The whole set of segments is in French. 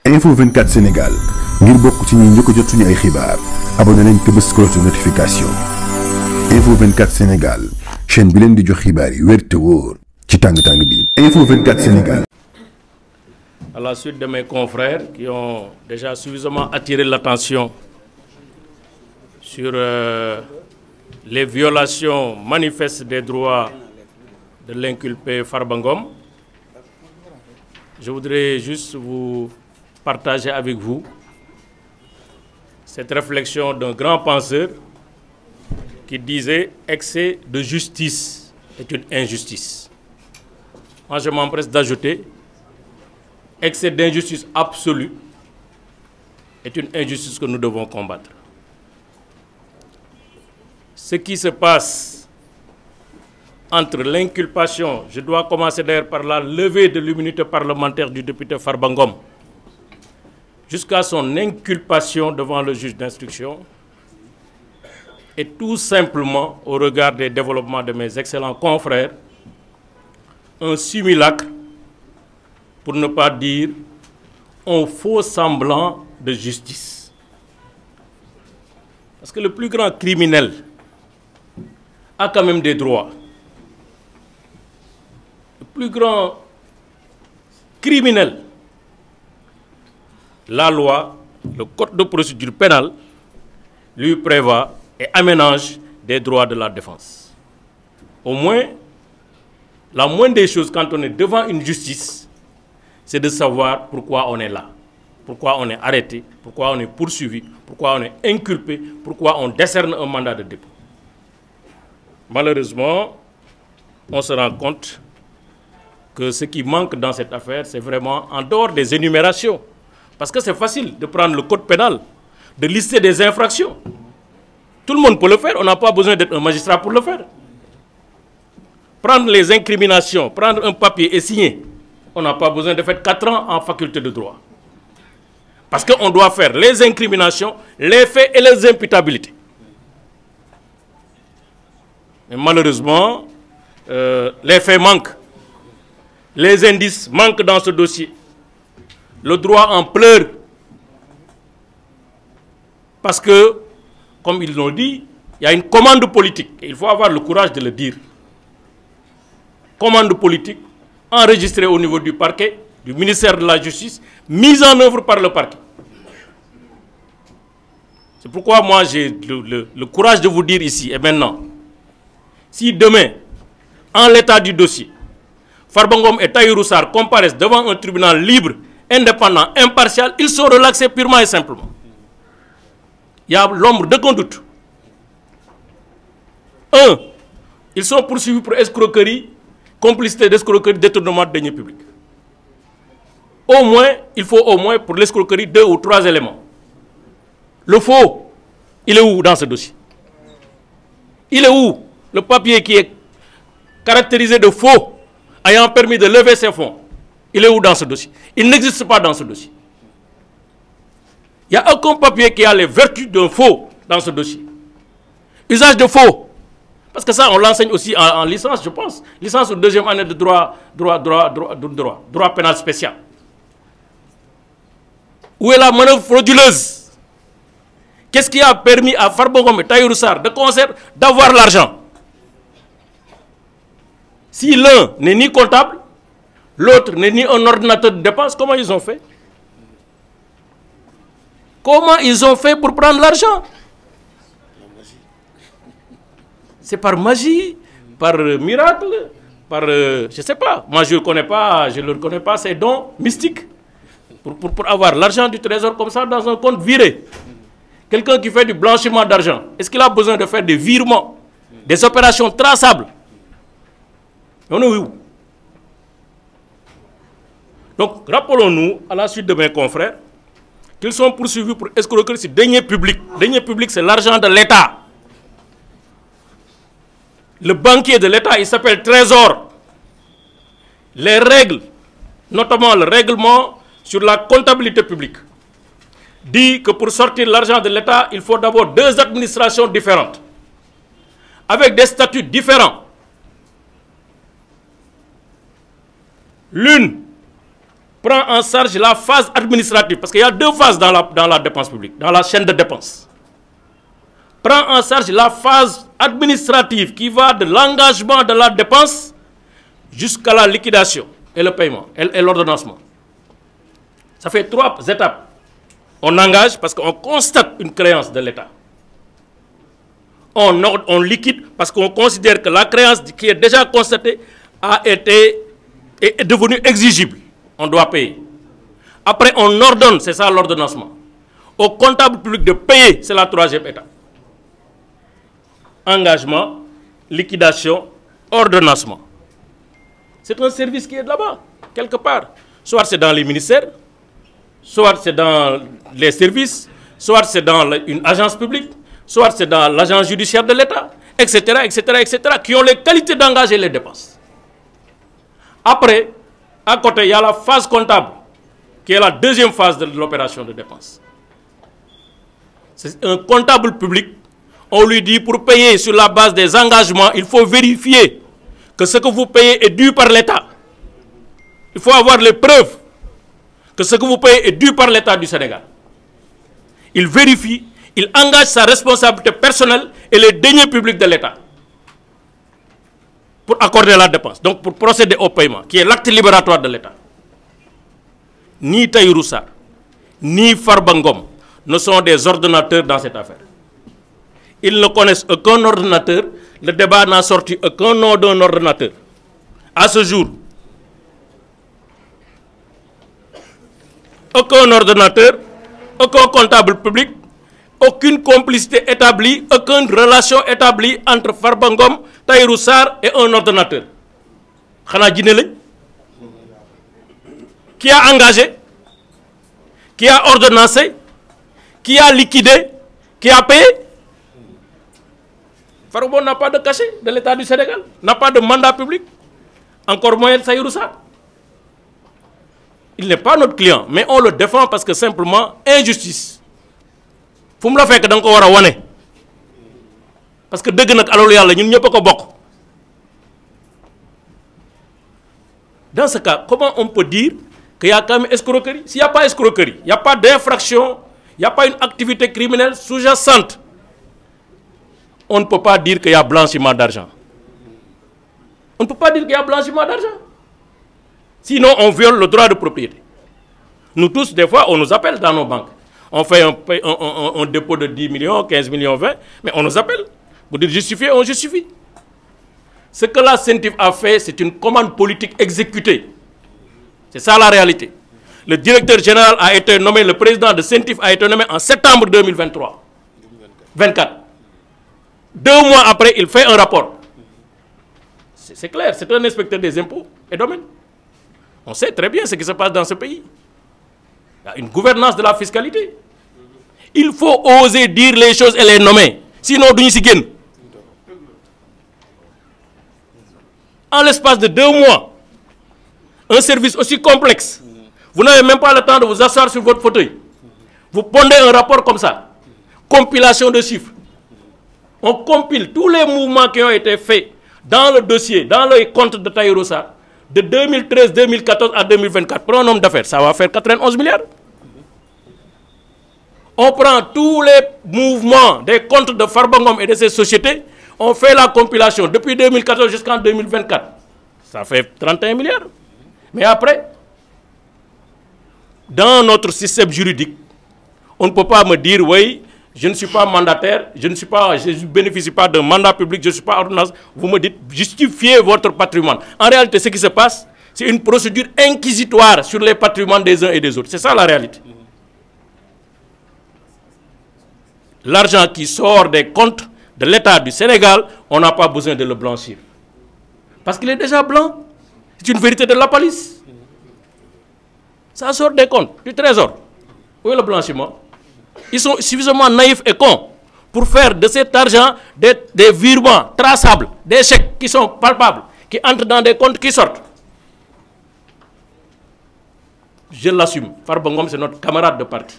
Info 24 Sénégal ngir bokk ci ñi njëkk a jot suñu ay xibaar abonné nañ te bës cloche de notification. Info 24 Sénégal chaîne bi leen di jox xibaar yi wér te wóor ci tàng-tàng bi. Info 24 Sénégal. À la suite de mes confrères qui ont déjà suffisamment attiré l'attention sur les violations manifestes des droits de l'inculpé Farba Ngom, je voudrais juste vous partager avec vous cette réflexion d'un grand penseur qui disait « excès de justice est une injustice ». Moi, je m'empresse d'ajouter « excès d'injustice absolue est une injustice que nous devons combattre ». Ce qui se passe entre l'inculpation, je dois commencer d'ailleurs par la levée de l'immunité parlementaire du député Farba Ngom, jusqu'à son inculpation devant le juge d'instruction, et tout simplement, au regard des développements de mes excellents confrères, un simulacre, pour ne pas dire un faux semblant de justice. Parce que le plus grand criminel a quand même des droits. Le plus grand criminel, la loi, le code de procédure pénale, lui prévoit et aménage des droits de la défense. Au moins, la moindre des choses quand on est devant une justice, c'est de savoir pourquoi on est là, pourquoi on est arrêté, pourquoi on est poursuivi, pourquoi on est inculpé, pourquoi on décerne un mandat de dépôt. Malheureusement, on se rend compte que ce qui manque dans cette affaire, c'est vraiment en dehors des énumérations. Parce que c'est facile de prendre le code pénal, de lister des infractions. Tout le monde peut le faire, on n'a pas besoin d'être un magistrat pour le faire. Prendre les incriminations, prendre un papier et signer, on n'a pas besoin de faire 4 ans en faculté de droit. Parce qu'on doit faire les incriminations, les faits et les imputabilités. Mais malheureusement, les faits manquent. Les indices manquent dans ce dossier. Le droit en pleure. Parce que, comme ils l'ont dit, il y a une commande politique. Et il faut avoir le courage de le dire. Commande politique enregistrée au niveau du parquet, du ministère de la Justice, mise en œuvre par le parquet. C'est pourquoi moi j'ai le courage de vous dire ici et maintenant, si demain, en l'état du dossier, Farba Ngom et Tahirou Sarr comparaissent devant un tribunal libre, indépendant, impartial, ils sont relaxés purement et simplement. Il y a l'ombre d'aucun doute. 1. Ils sont poursuivis pour escroquerie, complicité d'escroquerie, détournement de deniers publics. Au moins, il faut au moins pour l'escroquerie 2 ou 3 éléments. Le faux, il est où dans ce dossier? Il est où le papier qui est caractérisé de faux, ayant permis de lever ces fonds? Il est où dans ce dossier? Il n'existe pas dans ce dossier. Il n'y a aucun papier qui a les vertus d'un faux dans ce dossier. Usage de faux. Parce que ça, on l'enseigne aussi en licence, je pense. Licence ou deuxième année de droit pénal spécial. Où est la manœuvre frauduleuse? Qu'est-ce qui a permis à Farba Ngom et Tahirou Sarr de concert d'avoir l'argent? Si l'un n'est ni comptable, l'autre n'est ni un ordinateur de dépenses, comment ils ont fait? Comment ils ont fait pour prendre l'argent? C'est par magie, par miracle, par... je ne sais pas. Moi, je ne connais pas ces dons mystiques pour avoir l'argent du trésor comme ça dans un compte viré. Quelqu'un qui fait du blanchiment d'argent, est-ce qu'il a besoin de faire des virements, des opérations traçables? On est où? Donc, rappelons-nous, à la suite de mes confrères, qu'ils sont poursuivis pour escroquerie sur deniers publics. Deniers publics, c'est l'argent de l'État. Le banquier de l'État, il s'appelle Trésor. Les règles, notamment le règlement sur la comptabilité publique, dit que pour sortir l'argent de l'État, il faut d'abord 2 administrations différentes, avec des statuts différents. L'une prend en charge la phase administrative, parce qu'il y a deux phases dans la dépense publique, dans la chaîne de dépenses. Prend en charge la phase administrative qui va de l'engagement de la dépense jusqu'à la liquidation et le paiement et l'ordonnancement. Ça fait 3 étapes. On engage parce qu'on constate une créance de l'État. On liquide parce qu'on considère que la créance qui est déjà constatée est devenue exigible. On doit payer. Après, on ordonne, c'est ça l'ordonnancement. Au comptable public de payer, c'est la 3e étape. Engagement, liquidation, ordonnancement. C'est un service qui est là-bas, quelque part. Soit c'est dans les ministères, soit c'est dans les services, soit c'est dans une agence publique, soit c'est dans l'agence judiciaire de l'État, etc., etc., etc., qui ont les qualités d'engager les dépenses. Après, à côté, il y a la phase comptable, qui est la 2e phase de l'opération de dépense. C'est un comptable public. On lui dit, pour payer sur la base des engagements, il faut vérifier que ce que vous payez est dû par l'État. Il faut avoir les preuves que ce que vous payez est dû par l'État du Sénégal. Il vérifie, il engage sa responsabilité personnelle et les deniers publics de l'État pour accorder la dépense, donc pour procéder au paiement, qui est l'acte libératoire de l'État. Ni Tahirou Sarr, ni Farba Ngom ne sont des ordonnateurs dans cette affaire. Ils ne connaissent aucun ordonnateur. Le débat n'a sorti aucun nom d'un ordonnateur. À ce jour, aucun ordonnateur, aucun comptable public, aucune complicité établie, aucune relation établie entre Farba Ngom, Tahirou Sarr et un ordonnateur. Qui a engagé, qui a ordonnancé, qui a liquidé, qui a payé. Farba n'a pas de cachet de l'État du Sénégal, n'a pas de mandat public, encore moins Tahirou Sarr. Il n'est pas notre client, mais on le défend parce que simplement, injustice. Faut me la faire que dans le parce que dès que nous sommes dans ce cas, comment on peut dire qu'il y a quand même escroquerie? S'il n'y a pas escroquerie, il n'y a pas d'infraction, il n'y a pas une activité criminelle sous-jacente, on ne peut pas dire qu'il y a blanchiment d'argent. On ne peut pas dire qu'il y a blanchiment d'argent. Sinon, on viole le droit de propriété. Nous tous, des fois, on nous appelle dans nos banques. On fait un dépôt de 10 millions, 15 millions, 20, mais on nous appelle. Pour dire justifier, on justifie. Ce que la CENTIF a fait, c'est une commande politique exécutée. C'est ça la réalité. Le directeur général a été nommé, le président de CENTIF a été nommé en septembre 2023. 24. 2 mois après, il fait un rapport. C'est clair, c'est un inspecteur des impôts et domaines. On sait très bien ce qui se passe dans ce pays. Il y a une gouvernance de la fiscalité. Il faut oser dire les choses et les nommer. Sinon, nous sommes en l'espace de 2 mois, un service aussi complexe, vous n'avez même pas le temps de vous asseoir sur votre fauteuil. Vous pondez un rapport comme ça, compilation de chiffres. On compile tous les mouvements qui ont été faits dans le dossier, dans le compte de Tahirou Sarr, de 2013, 2014 à 2024. Pour un homme d'affaires, ça va faire 91 milliards. On prend tous les mouvements des comptes de Farba Ngom et de ses sociétés, on fait la compilation depuis 2014 jusqu'en 2024. Ça fait 31 milliards. Mais après, dans notre système juridique, on ne peut pas me dire, oui, je ne suis pas mandataire, je ne bénéficie pas d'un mandat public, je ne suis pas ordonnance. Vous me dites, justifiez votre patrimoine. En réalité, ce qui se passe, c'est une procédure inquisitoire sur les patrimoines des uns et des autres. C'est ça la réalité. L'argent qui sort des comptes de l'État du Sénégal, on n'a pas besoin de le blanchir. Parce qu'il est déjà blanc. C'est une vérité de la police. Ça sort des comptes, du trésor. Où est le blanchiment? Ils sont suffisamment naïfs et cons pour faire de cet argent des virements traçables, des chèques qui sont palpables, qui entrent dans des comptes qui sortent. Je l'assume. Farba Ngom, c'est notre camarade de parti.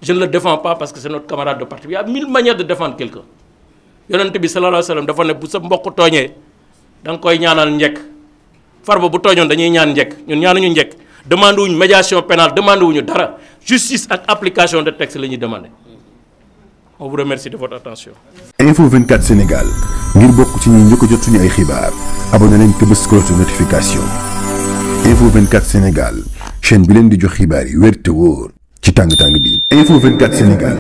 Je ne le défends pas parce que c'est notre camarade de parti. Il y a 1000 manières de défendre quelqu'un. Yonent bi sallallahu alayhi wa sallam dafa ne bu sa mbokk tooñee da nga koy ñaanal njëkk. Farba bu tooñoon dañuy ñaan njëkk ñun ñaanuñu njëkk demandé wuñu médiation pénale demandé wuñu dara justice ak application de texte la ñuy demandé. On vous remercie de votre attention. Info 24 Sénégal ngir bokk ci ñi njëkk a jot suñu ay xibaar abonné leen te bës cloche de notification. Info 24 Sénégal chaîne bi leen di jox xibaar yi wér te wóor ci tàng-tàng bi. Info 24 Sénégal.